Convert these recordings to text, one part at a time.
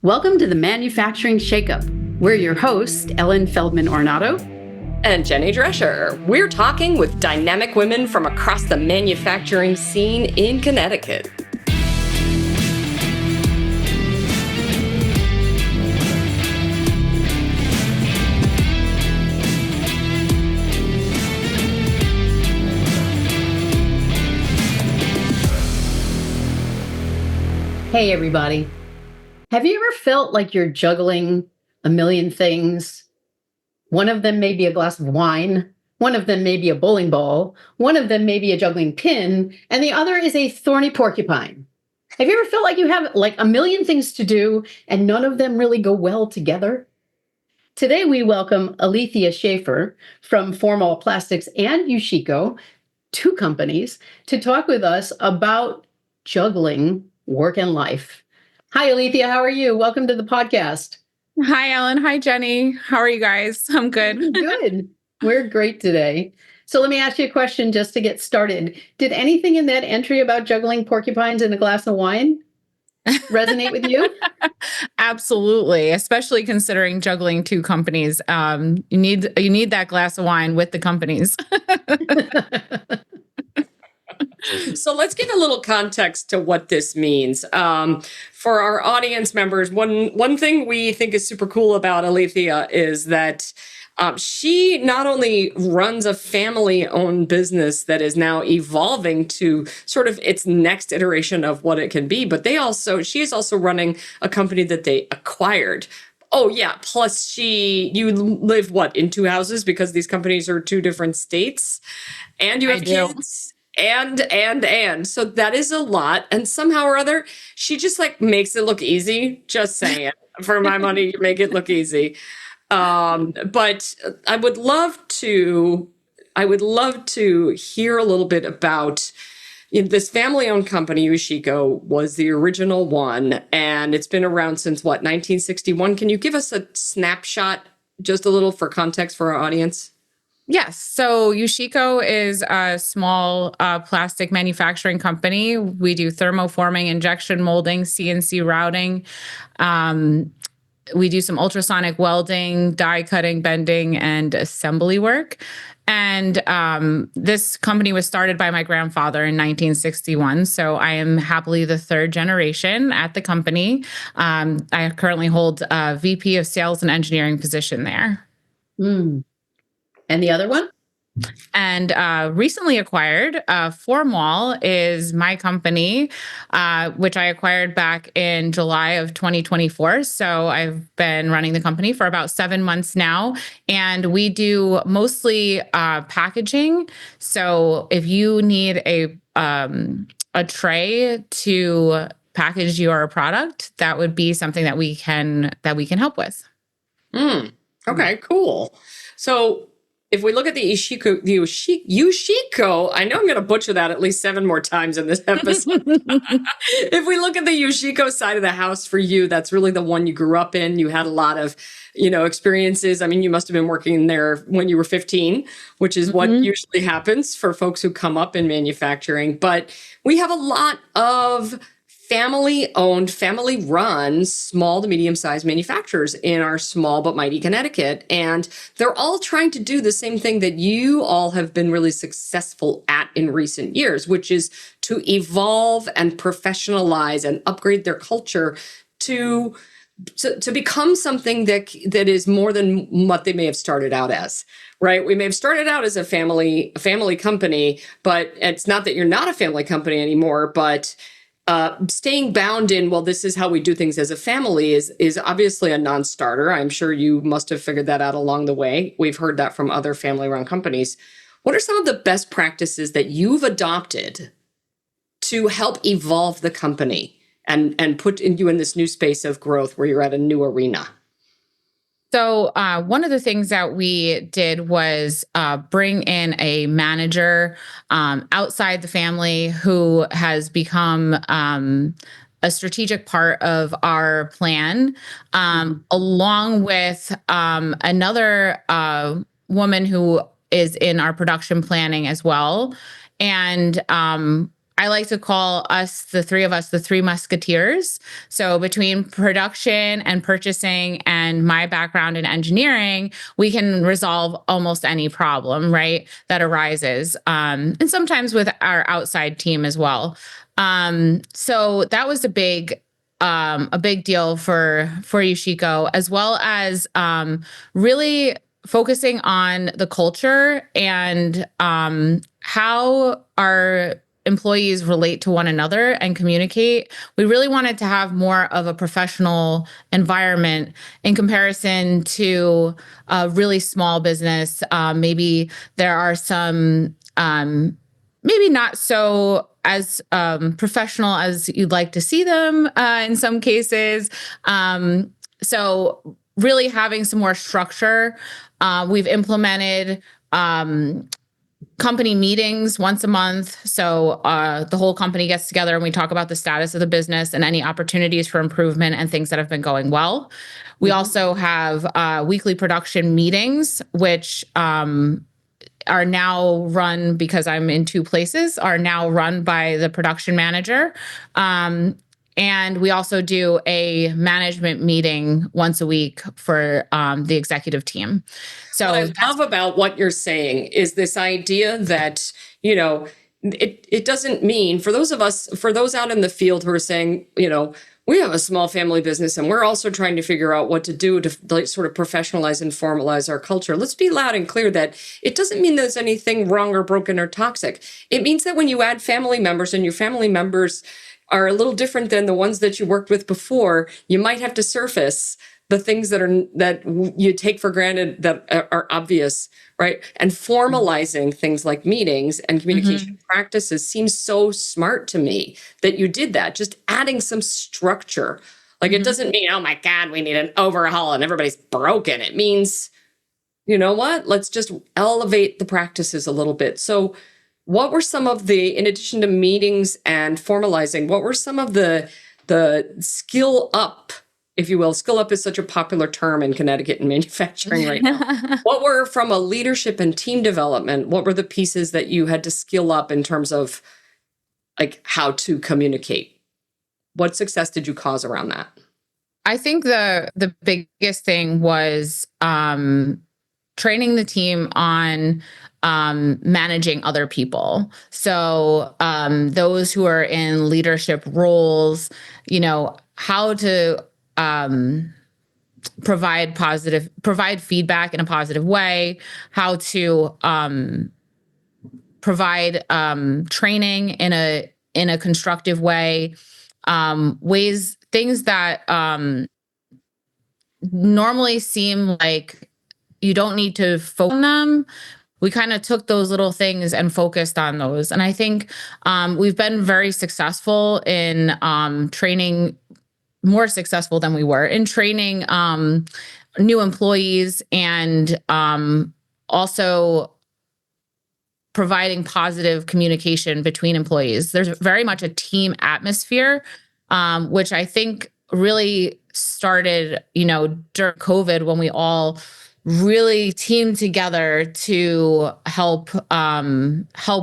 Welcome to the Manufacturing Shakeup. We're your hosts, Ellen Feldman-Ornato and Jenny Drescher. We're talking with dynamic women from across the manufacturing scene in Connecticut. Hey, everybody. Have you ever felt like you're juggling a million things? One of them may be a glass of wine. One of them may be a bowling ball. One of them may be a juggling pin. And the other is a thorny porcupine. Have you ever felt like you have like a million things to do and none of them really go well together? Today, we welcome Alethea Schaeffer from Formal Plastics and USHECO, two companies, to talk with us about juggling work and life. Hi, Alethea. How are you? Welcome to the podcast. Hi, Ellen. Hi, Jenny. How are you guys? I'm good. Good. We're great today. So let me ask you a question just to get started. Did anything in that entry about juggling porcupines in a glass of wine resonate with you? Absolutely, especially considering juggling two companies. You need that glass of wine with the companies. So let's give a little context to what this means. For our audience members, one thing we think is super cool about Alethea is that she not only runs a family-owned business that is now evolving to sort of its next iteration of what it can be, but she is also running a company that they acquired. Oh, yeah. Plus, you live, in two houses because these companies are two different states, and you have kids. And so that is a lot. And somehow or other, she just makes it look easy. Just saying, for my money, you make it look easy. But I would love to hear a little bit about this family-owned company. USHECO was the original one, and it's been around since 1961. Can you give us a snapshot, just a little for context for our audience? Yes. So USHECO is a small plastic manufacturing company. We do thermoforming, injection molding, CNC routing. We do some ultrasonic welding, die cutting, bending, and assembly work. And this company was started by my grandfather in 1961. So I am happily the third generation at the company. I currently hold a VP of Sales and Engineering position there. Mm. And the other one? And recently acquired, Formal is my company, which I acquired back in July of 2024. So I've been running the company for about 7 months now, and we do mostly packaging. So if you need a tray to package your product, that would be something that we can help with. Okay, cool. So if we look at the USHECO, I know I'm going to butcher that at least 7 more times in this episode. If we look at the USHECO side of the house for you, that's really the one you grew up in. You had a lot of, experiences. I mean, you must have been working there when you were 15, which is what usually happens for folks who come up in manufacturing. But we have a lot of family-owned, family-run, small to medium-sized manufacturers in our small but mighty Connecticut. And they're all trying to do the same thing that you all have been really successful at in recent years, which is to evolve and professionalize and upgrade their culture to become something that is more than what they may have started out as. Right. We may have started out as a family company, but it's not that you're not a family company anymore, but staying bound in, this is how we do things as a family is obviously a non-starter. I'm sure you must have figured that out along the way. We've heard that from other family-run companies. What are some of the best practices that you've adopted to help evolve the company and put you in this new space of growth where you're at a new arena? So one of the things that we did was bring in a manager outside the family who has become a strategic part of our plan, along with another woman who is in our production planning as well. And I like to call us, the three of us, the three musketeers. So between production and purchasing and my background in engineering, we can resolve almost any problem, right, that arises. And sometimes with our outside team as well. So that was a big deal for USHECO, as well as really focusing on the culture and how our employees relate to one another and communicate. We really wanted to have more of a professional environment in comparison to a really small business. Maybe there are some maybe not so as professional as you'd like to see them in some cases. So really having some more structure. We've implemented company meetings once a month. So the whole company gets together and we talk about the status of the business and any opportunities for improvement and things that have been going well. We also have weekly production meetings, which are now run, because I'm in two places, are now run by the production manager. And we also do a management meeting once a week for the executive team. So what I love about what you're saying is this idea that, it doesn't mean, for those out in the field who are saying, we have a small family business and we're also trying to figure out what to do to sort of professionalize and formalize our culture. Let's be loud and clear that it doesn't mean there's anything wrong or broken or toxic. It means that when you add family members and your family members are a little different than the ones that you worked with before, you might have to surface the things that you take for granted that are obvious, right? And formalizing things like meetings and communication practices seems so smart to me that you did that, just adding some structure. Like it doesn't mean, oh my God, we need an overhaul and everybody's broken. It means, you know what? Let's just elevate the practices a little bit. So what were some of the, in addition to meetings and formalizing, what were some of the skill up, if you will? Skill up is such a popular term in Connecticut in manufacturing right now. What were, from a leadership and team development, what were the pieces that you had to skill up in terms of like how to communicate? What success did you cause around that? I think the biggest thing was training the team on managing other people. So those who are in leadership roles, how to provide feedback in a positive way, how to provide training in a constructive way, things that normally seem like you don't need to focus on them. We kind of took those little things and focused on those. And I think we've been very successful in training, more successful than we were in training new employees, and also providing positive communication between employees. There's very much a team atmosphere, which I think really started, during COVID, when we all really teamed together to help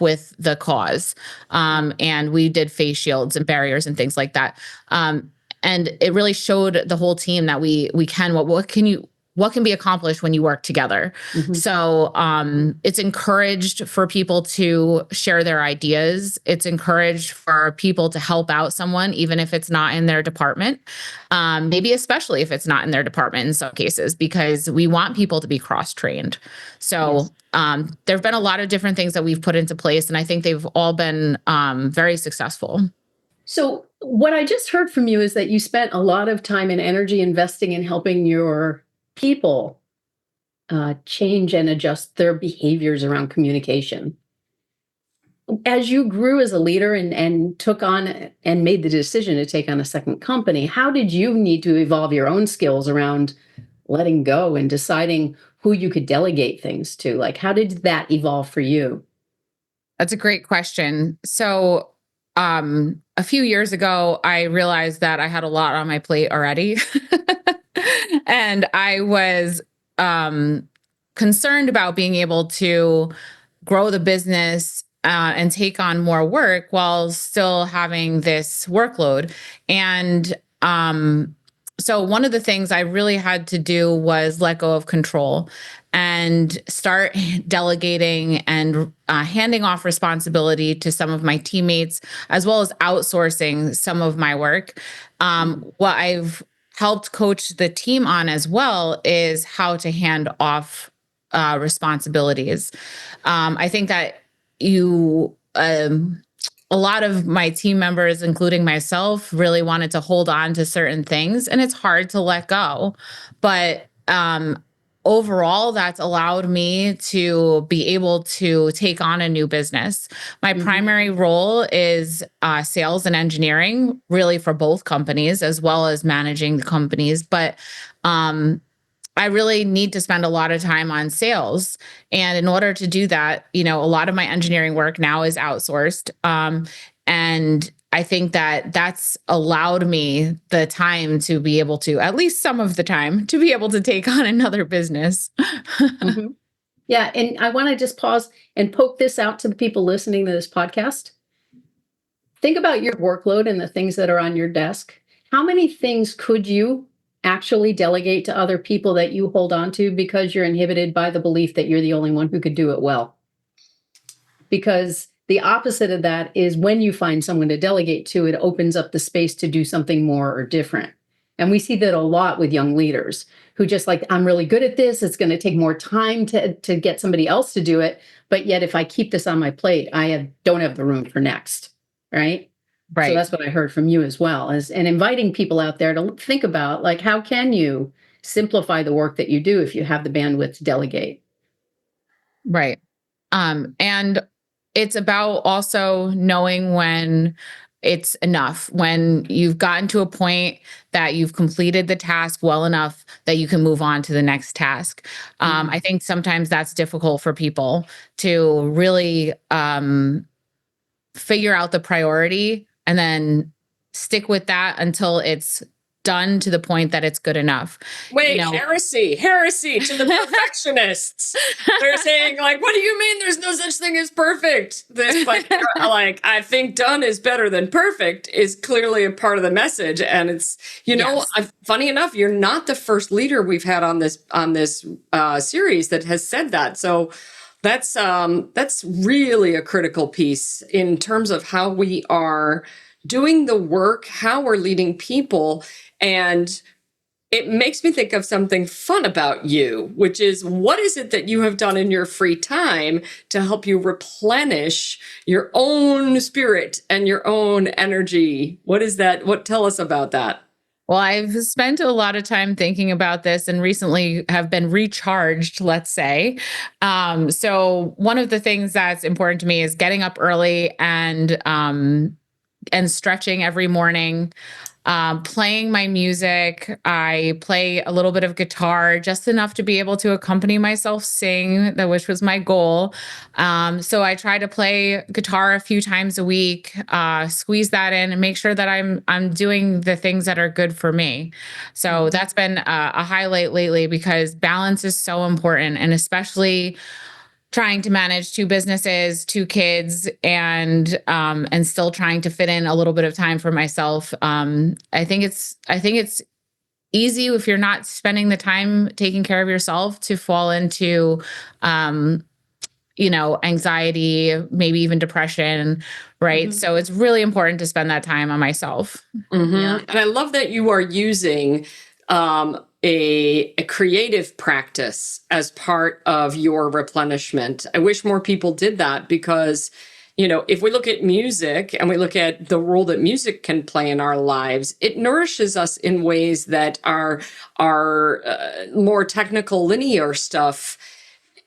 with the cause. And we did face shields and barriers and things like that. And it really showed the whole team that we can, what can be accomplished when you work together. So it's encouraged for people to share their ideas. It's encouraged for people to help out someone, even if it's not in their department, maybe especially if it's not in their department in some cases, because we want people to be cross-trained. So there have been a lot of different things that we've put into place, and I think they've all been very successful. So what I just heard from you is that you spent a lot of time and energy investing in helping your people change and adjust their behaviors around communication. As you grew as a leader and took on and made the decision to take on a second company, how did you need to evolve your own skills around letting go and deciding who you could delegate things to? Like, how did that evolve for you? That's a great question. So a few years ago, I realized that I had a lot on my plate already. And I was concerned about being able to grow the business and take on more work while still having this workload. And so one of the things I really had to do was let go of control and start delegating and handing off responsibility to some of my teammates, as well as outsourcing some of my work. What I've helped coach the team on as well is how to hand off responsibilities. I think that a lot of my team members, including myself, really wanted to hold on to certain things, and it's hard to let go. But overall, that's allowed me to be able to take on a new business. My primary role is sales and engineering, really for both companies, as well as managing the companies. But I really need to spend a lot of time on sales. And in order to do that, a lot of my engineering work now is outsourced. And I think that that's allowed me the time to be able to, at least some of the time, to be able to take on another business. Yeah. And I want to just pause and poke this out to the people listening to this podcast. Think about your workload and the things that are on your desk. How many things could you actually delegate to other people that you hold on to because you're inhibited by the belief that you're the only one who could do it well? Because the opposite of that is when you find someone to delegate to, it opens up the space to do something more or different. And we see that a lot with young leaders who just like, I'm really good at this. It's going to take more time to get somebody else to do it. But yet, if I keep this on my plate, don't have the room for next. Right. Right. So that's what I heard from you as well, and inviting people out there to think about, like, how can you simplify the work that you do if you have the bandwidth to delegate? Right. And it's about also knowing when it's enough, when you've gotten to a point that you've completed the task well enough that you can move on to the next task. I think sometimes that's difficult for people to really figure out the priority and then stick with that until it's done to the point that it's good enough. Wait, heresy to the perfectionists. They're saying, like, what do you mean there's no such thing as perfect? This, like, I think done is better than perfect is clearly a part of the message. And it's, funny enough, you're not the first leader we've had on this series that has said that. So that's really a critical piece in terms of how we are doing the work, how we're leading people. And it makes me think of something fun about you, which is, what is it that you have done in your free time to help you replenish your own spirit and your own energy? What is that? Tell us about that. Well, I've spent a lot of time thinking about this and recently have been recharged, let's say. So one of the things that's important to me is getting up early and stretching every morning. Playing my music. I play a little bit of guitar, just enough to be able to accompany myself sing, which was my goal. So I try to play guitar a few times a week, squeeze that in, and make sure that I'm doing the things that are good for me. So that's been a highlight lately, because balance is so important, and especially trying to manage two businesses, two kids, and still trying to fit in a little bit of time for myself. I think it's easy, if you're not spending the time taking care of yourself, to fall into anxiety, maybe even depression, right? So it's really important to spend that time on myself. Yeah. And I love that you are using a creative practice as part of your replenishment. I wish more people did that, because, if we look at music and we look at the role that music can play in our lives, it nourishes us in ways that are more technical, linear stuff.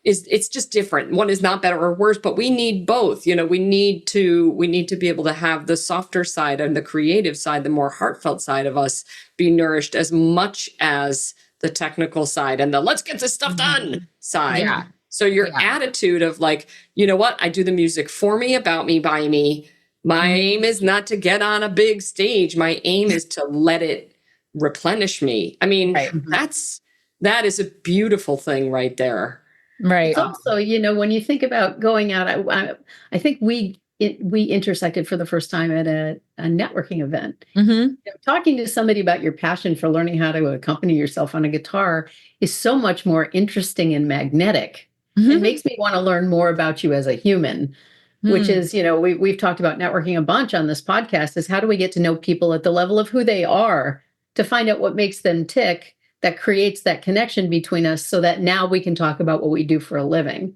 It's just different. One is not better or worse, but we need both. We need to be able to have the softer side and the creative side, the more heartfelt side of us, be nourished as much as the technical side and the let's get this stuff done side. Yeah. So your attitude of, like, you know what, I do the music for me, about me, by me. My aim is not to get on a big stage. My aim is to let it replenish me. I mean, that is a beautiful thing right there. Right. It's also, when you think about going out, I think we intersected for the first time at a networking event. Mm-hmm. Talking to somebody about your passion for learning how to accompany yourself on a guitar is so much more interesting and magnetic. It Mm-hmm. makes me want to learn more about you as a human, which is, we've talked about networking a bunch on this podcast, is how do we get to know people at the level of who they are to find out what makes them tick, that creates that connection between us so that now we can talk about what we do for a living.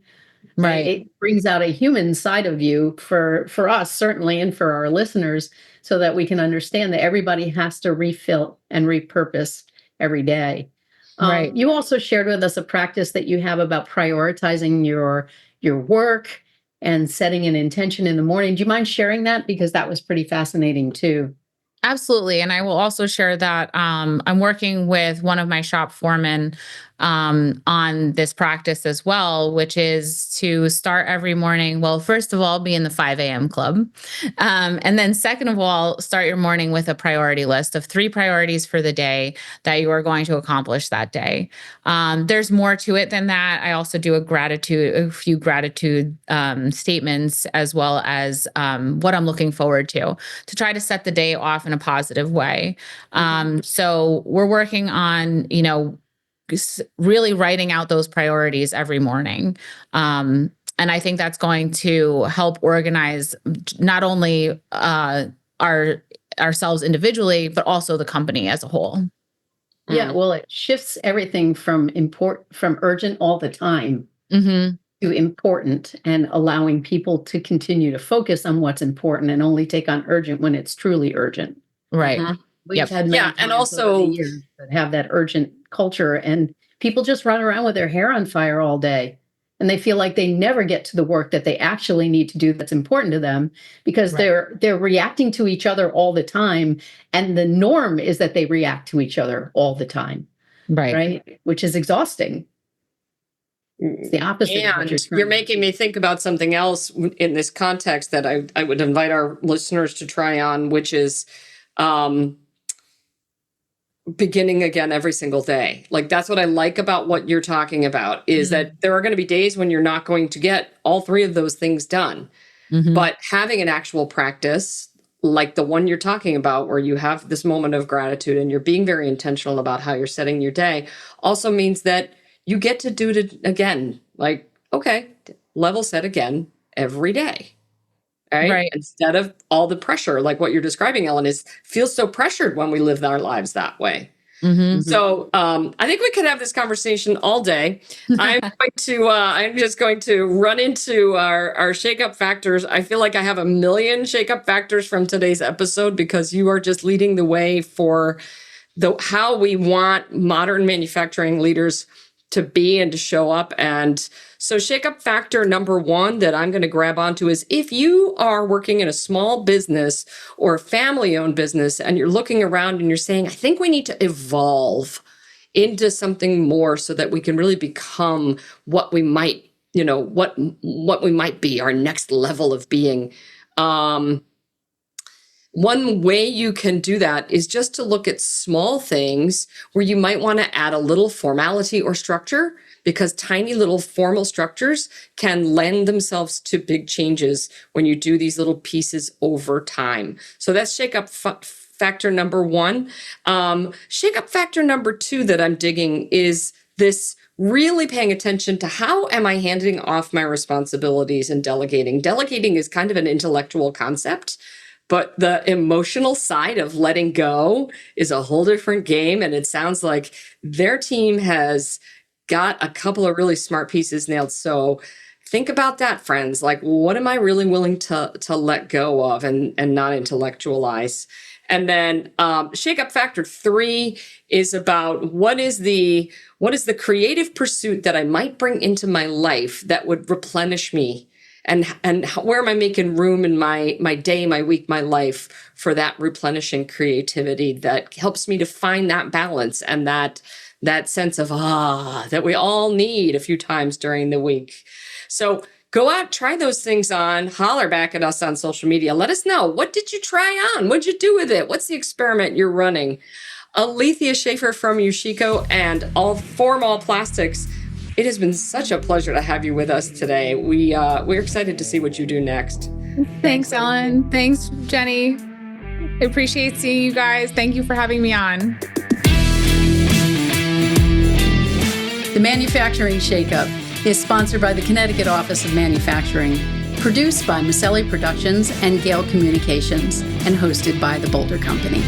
Right. It brings out a human side of you for us, certainly, and for our listeners, so that we can understand that everybody has to refill and repurpose every day. Right. You also shared with us a practice that you have about prioritizing your work and setting an intention in the morning. Do you mind sharing that? Because that was pretty fascinating too. Absolutely. And I will also share that I'm working with one of my shop foremen on this practice as well, which is to start every morning. Well, first of all, be in the 5 a.m. club. And then, second of all, start your morning with a priority list of 3 priorities for the day that you are going to accomplish that day. There's more to it than that. I also do a few gratitude statements, as well as what I'm looking forward to try to set the day off in a positive way. So we're working on, really writing out those priorities every morning. And I think that's going to help organize not only ourselves individually, but also the company as a whole. Yeah, well, it shifts everything from urgent all the time Mm-hmm. to important, and allowing people to continue to focus on what's important and only take on urgent when it's truly urgent. Right. Mhm. We've Yep. had many Yeah, and clients over the also years that have that urgent culture, and people just run around with their hair on fire all day. And they feel like they never get to the work that they actually need to do that's important to them, because Right. they're reacting to each other all the time. And the norm is that they react to each other all the time, Right. right? Which is exhausting. It's the opposite of what you're and you're trying to making do. me think about something else in this context that I would invite our listeners to try on, which is um, beginning again every single day. Like, that's what I like about what you're talking about, is that there are going to be days when you're not going to get all 3 of those things done. Mm-hmm. But having an actual practice like the one you're talking about, where you have this moment of gratitude and you're being very intentional about how you're setting your day, also means that you get to do it again. Like, okay, level set again every day. Right. Right. Instead of all the pressure, like what you're describing, Ellen, is feels so pressured when we live our lives that way. Mm-hmm. So I think we could have this conversation all day. I'm just going to run into our shake-up factors. I feel like I have a million shake-up factors from today's episode, because you are just leading the way for how we want modern manufacturing leaders to be and to show up. And so shake-up factor number 1 that I'm going to grab onto is, if you are working in a small business or a family-owned business and you're looking around and you're saying, I think we need to evolve into something more so that we can really become what we might, what we might be, our next level of being. One way you can do that is just to look at small things where you might want to add a little formality or structure, because tiny little formal structures can lend themselves to big changes when you do these little pieces over time. So that's shake-up factor number 1. Shake-up factor number 2 that I'm digging is this really paying attention to, how am I handing off my responsibilities and delegating? Delegating is kind of an intellectual concept, but the emotional side of letting go is a whole different game. And it sounds like their team has got a couple of really smart pieces nailed. So think about that, friends. Like, what am I really willing to let go of and not intellectualize? And then shake up factor 3 is about, what is the creative pursuit that I might bring into my life that would replenish me? And where am I making room in my day, my week, my life for that replenishing creativity that helps me to find that balance and that sense of that we all need a few times during the week. So go out, try those things on, holler back at us on social media. Let us know, what did you try on? What'd you do with it? What's the experiment you're running? Alethea Schaeffer from USHECO and All Plastics. It has been such a pleasure to have you with us today. We're excited to see what you do next. Thanks, Ellen. Thanks, Jenny. I appreciate seeing you guys. Thank you for having me on. The Manufacturing Shakeup is sponsored by the Connecticut Office of Manufacturing, produced by Maselli Productions and Gale Communications, and hosted by the Boulder Company.